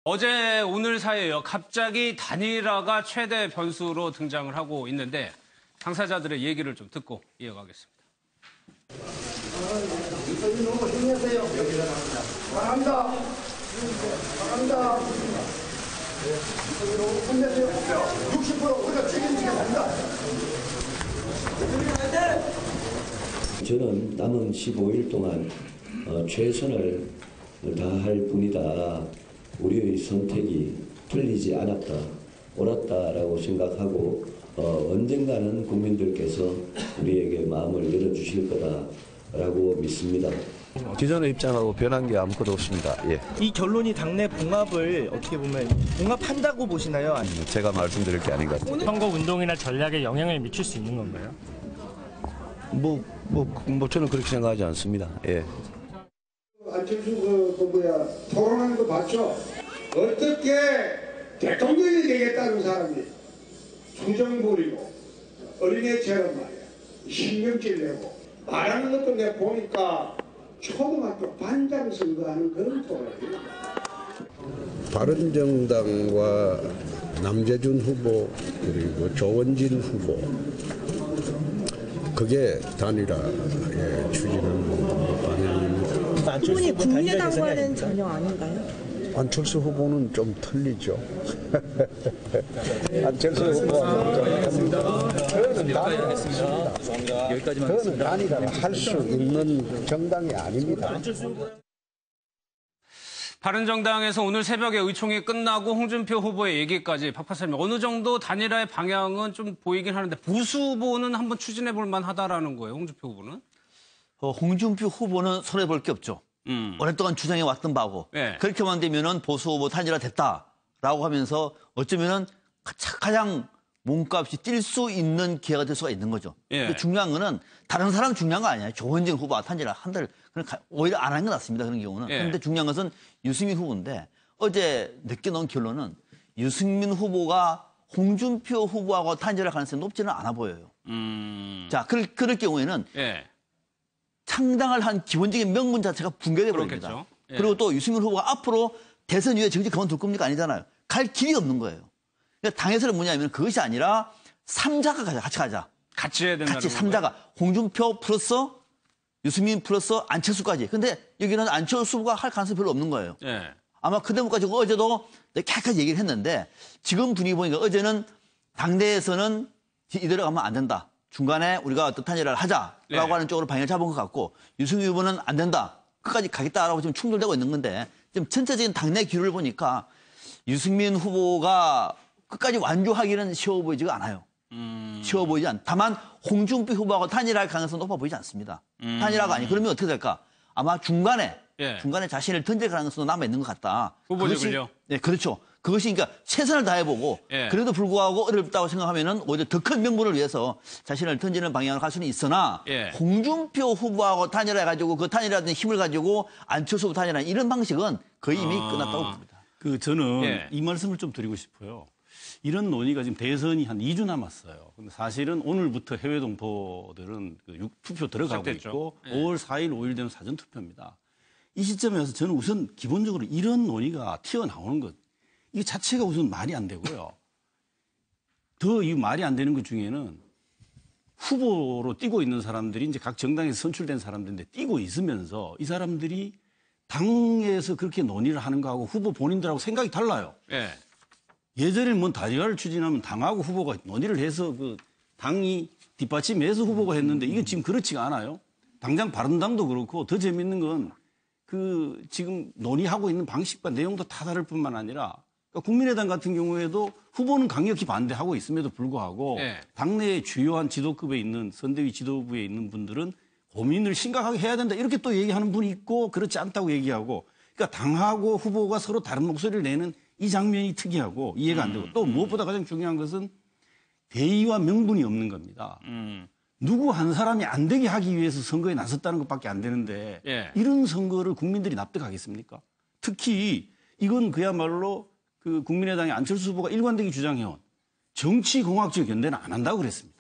어제 오늘 사이에요. 갑자기 단일화가 최대 변수로 등장을 하고 있는데 당사자들의 얘기를 좀 듣고 이어가겠습니다. 잘한다. 잘한다. 60% 우리가 책임지겠습니다. 저는 남은 15일 동안 최선을 다할 뿐이다. 우리의 선택이 틀리지 않았다, 옳았다라고 생각하고 언젠가는 국민들께서 우리에게 마음을 열어주실 거다라고 믿습니다. 기존의 입장하고 변한 게 아무것도 없습니다. 예. 이 결론이 당내 봉합을 어떻게 보면 봉합한다고 보시나요? 아니면 제가 말씀드릴 게 아닌 것 같아요. 선거 운동이나 전략에 영향을 미칠 수 있는 건가요? 저는 그렇게 생각하지 않습니다. 예. 안철수 토론하는 거 봤죠? 어떻게 대통령이 되겠다는 사람이 수정 부리고 어린애처럼 말이야 신경질 내고 말하는 것도 내가 보니까 초등학교 반장 선거하는 그런 토론이에요. 바른정당과 남재준 후보 그리고 조원진 후보 그게 단일화에 추진하는 방향입니다. 후보는 국민의당과는 전혀 아닌가요? 안철수 후보는 좀 틀리죠. 안철수 후보는 좀 틀리죠. 저는 단일화했습니다. 여기까지만 저는 단일화를 할 수 있는 정당이 아닙니다. 바른정당에서 오늘 새벽에 의총이 끝나고 홍준표 후보의 얘기까지 박파사님 어느 정도 단일화의 방향은 좀 보이긴 하는데 보수 후보는 한번 추진해 볼 만하다라는 거예요. 홍준표 후보는. 홍준표 후보는 손해볼 게 없죠. 오랫동안 주장해 왔던 바고 네. 그렇게만 되면은 보수 후보 단일화 됐다라고 하면서 어쩌면은 가장 몸값이 뛸 수 있는 기회가 될 수가 있는 거죠. 예. 근데 중요한 거는 다른 사람 중요한 거 아니에요. 조원진 후보가 단일화 한달 오히려 안 한 게 낫습니다. 그런 경우는. 예. 그런데 중요한 것은 유승민 후보인데 어제 늦게 나온 결론은 유승민 후보가 홍준표 후보하고 단일화 가능성이 높지는 않아 보여요. 자, 그럴 경우에는 예. 창당을 한 기본적인 명분 자체가 붕괴돼 버립니다. 예. 그리고 또 유승민 후보가 앞으로 대선 이후에 정치 그만둘 겁니까? 아니잖아요. 갈 길이 없는 거예요. 그러니까 당에서는 뭐냐면 그것이 아니라 3자가 같이 가자. 같이 해야 된다는 같이 3자가 홍준표 플러스 유승민 플러스 안철수까지. 근데 여기는 안철수 후보가 할 가능성이 별로 없는 거예요. 예. 아마 그 대목까지 어제도 깨끗하게 얘기를 했는데 지금 분위기 보니까 어제는 당내에서는 이대로 가면 안 된다. 중간에 우리가 뜻한 일을 하자라고 네. 하는 쪽으로 방향을 잡은 것 같고 유승민 후보는 안 된다. 끝까지 가겠다라고 지금 충돌되고 있는 건데 지금 전체적인 당내 기류를 보니까 유승민 후보가 끝까지 완주하기는 쉬워 보이지가 않아요. 쉬워 보이지 않. 다만 홍준표 후보하고 단일화할 가능성은 높아 보이지 않습니다. 단일화가 아니. 그러면 어떻게 될까? 아마 중간에 자신을 던질 가능성도 남아 있는 것 같다. 후보직을요? 네, 그렇죠. 그것이 그러니까 최선을 다해보고 그래도 불구하고 어렵다고 생각하면은 오히려 더 큰 명분을 위해서 자신을 던지는 방향으로 갈 수는 있으나 홍준표 후보하고 단일화해가지고 그 단일화된 힘을 가지고 안철수 후보 단일화 이런 방식은 거의 이미 끝났다고 봅니다. 저는 이 말씀을 좀 드리고 싶어요. 이런 논의가 지금 대선이 한 2주 남았어요. 근데 사실은 오늘부터 해외 동포들은 투표 들어가고 시작됐죠. 있고 5월 4일, 5일 되면 사전투표입니다. 이 시점에 와서 저는 우선 기본적으로 이런 논의가 튀어나오는 것, 이 자체가 우선 말이 안 되고요. 더 이 말이 안 되는 것 중에는 후보로 뛰고 있는 사람들이 이제 각 정당에서 선출된 사람들인데 뛰고 있으면서 이 사람들이 당에서 그렇게 논의를 하는 거하고 후보 본인들하고 생각이 달라요. 예전에는 뭐 단일화를 추진하면 당하고 후보가 논의를 해서 그 당이 뒷받침해서 후보가 했는데 이게 지금 그렇지가 않아요. 당장 바른당도 그렇고 더 재밌는 건 그 지금 논의하고 있는 방식과 내용도 다 다를 뿐만 아니라 그러니까 국민의당 같은 경우에도 후보는 강력히 반대하고 있음에도 불구하고 당내의 주요한 지도급에 있는 선대위 지도부에 있는 분들은 고민을 심각하게 해야 된다 이렇게 또 얘기하는 분이 있고 그렇지 않다고 얘기하고 그러니까 당하고 후보가 서로 다른 목소리를 내는 이 장면이 특이하고 이해가 안 되고 또 무엇보다 가장 중요한 것은 대의와 명분이 없는 겁니다. 누구 한 사람이 안 되게 하기 위해서 선거에 나섰다는 것밖에 안 되는데 이런 선거를 국민들이 납득하겠습니까? 특히 이건 그야말로 그 국민의당의 안철수 후보가 일관되게 주장해온 정치공학적 견제는 안 한다고 그랬습니다.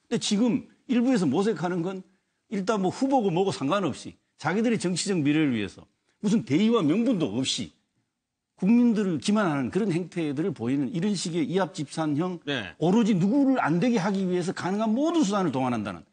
근데 지금 일부에서 모색하는 건 일단 뭐 후보고 뭐고 상관없이 자기들의 정치적 미래를 위해서 무슨 대의와 명분도 없이 국민들을 기만하는 그런 행태들을 보이는 이런 식의 이합집산형 네. 오로지 누구를 안 되게 하기 위해서 가능한 모든 수단을 동원한다는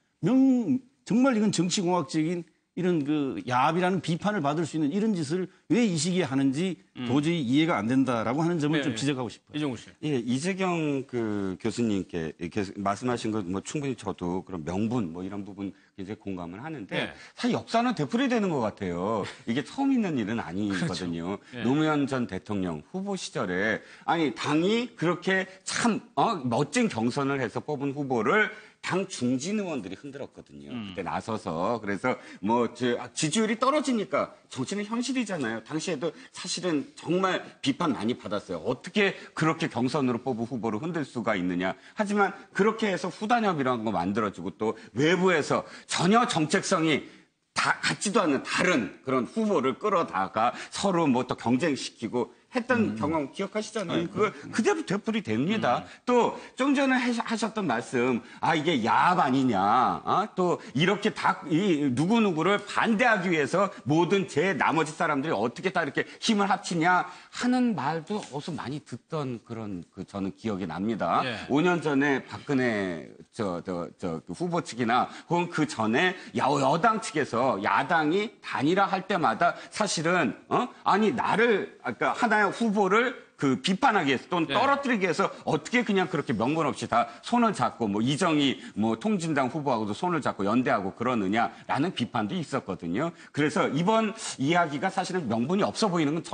정말 이건 정치공학적인 이런 그 야합이라는 비판을 받을 수 있는 이런 짓을 왜 이 시기에 하는지 도저히 이해가 안 된다라고 하는 점을 네, 좀 네. 지적하고 싶어요. 이종우 씨. 예, 이재경 그 교수님께 말씀하신 것 뭐 충분히 저도 그런 명분 뭐 이런 부분 굉장히 공감을 하는데 네. 사실 역사는 되풀이되는 것 같아요. 이게 처음 있는 일은 아니거든요. 네. 노무현 전 대통령 후보 시절에 아니 당이 그렇게 참 멋진 경선을 해서 뽑은 후보를 당 중진 의원들이 흔들었거든요. 그때 나서서 그래서 뭐 지지율이 떨어지니까 정치는 현실이잖아요. 당시에도 사실은 정말 비판 많이 받았어요. 어떻게 그렇게 경선으로 뽑은 후보를 흔들 수가 있느냐. 하지만 그렇게 해서 후단협이라는 거 만들어지고 또 외부에서 전혀 정책성이 다 같지도 않는 다른 그런 후보를 끌어다가 서로 뭐 또 경쟁시키고 했던 경험 기억하시잖아요. 그거 그대로 되풀이 됩니다. 또 좀 전에 하셨던 말씀, 이게 야합 아니냐. 또 이렇게 누구누구를 반대하기 위해서 모든 나머지 사람들이 어떻게 다 이렇게 힘을 합치냐 하는 말도 어서 많이 듣던 그런 저는 기억이 납니다. 예. 5년 전에 박근혜 그 후보 측이나 혹은 그 전에 여당 측에서 야당이 단일화할 때마다 사실은 아니 나를 아까 하나의 후보를 그 비판하기 위해서 또는 네. 떨어뜨리기 위해서 어떻게 그냥 그렇게 명분 없이 다 손을 잡고 뭐 이정희 뭐 통진당 후보하고도 손을 잡고 연대하고 그러느냐라는 비판도 있었거든요. 그래서 이번 이야기가 사실은 명분이 없어 보이는 건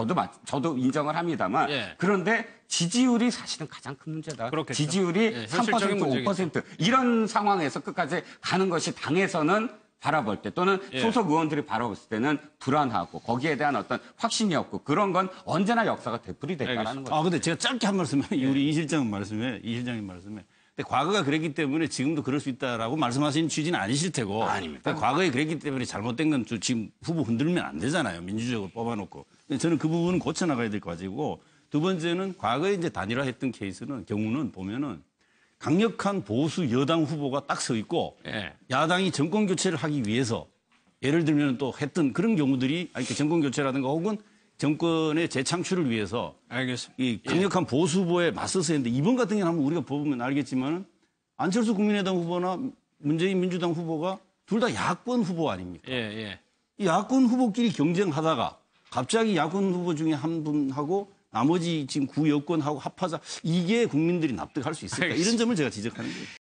저도 인정을 합니다만 예. 그런데 지지율이 사실은 가장 큰 문제다. 그렇겠죠. 지지율이 예, 현실적인 3%, 5% 이런 상황에서 끝까지 가는 것이 당에서는 바라볼 때 또는 예. 소속 의원들이 바라봤을 때는 불안하고 거기에 대한 어떤 확신이 없고 그런 건 언제나 역사가 되풀이됐다라는 거죠. 근데 제가 짧게 한 말씀에 우리 이 실장님 말씀에 근데 과거가 그랬기 때문에 지금도 그럴 수 있다라고 말씀하신 취지는 아니실 테고. 아닙니다. 과거에 그랬기 때문에 잘못된 건 지금 후보 흔들면 안 되잖아요. 민주적으로 뽑아놓고. 근데 저는 그 부분은 고쳐나가야 될 것 같고 두 번째는 과거에 이제 단일화했던 경우는 보면은 강력한 보수 여당 후보가 딱 서 있고 예. 야당이 정권 교체를 하기 위해서 예를 들면 또 했던 그런 경우들이 정권 교체라든가 혹은 정권의 재창출을 위해서 알겠습니다. 이 강력한 보수 후보에 맞서서 했는데 이번 같은 경우는 한번 우리가 보면 알겠지만 안철수 국민의당 후보나 문재인 민주당 후보가 둘 다 야권 후보 아닙니까? 예. 이 야권 후보끼리 경쟁하다가 갑자기 야권 후보 중에 한 분하고 나머지 지금 구여권하고 합하자 이게 국민들이 납득할 수 있을까? 이런 점을 제가 지적하는 거예요.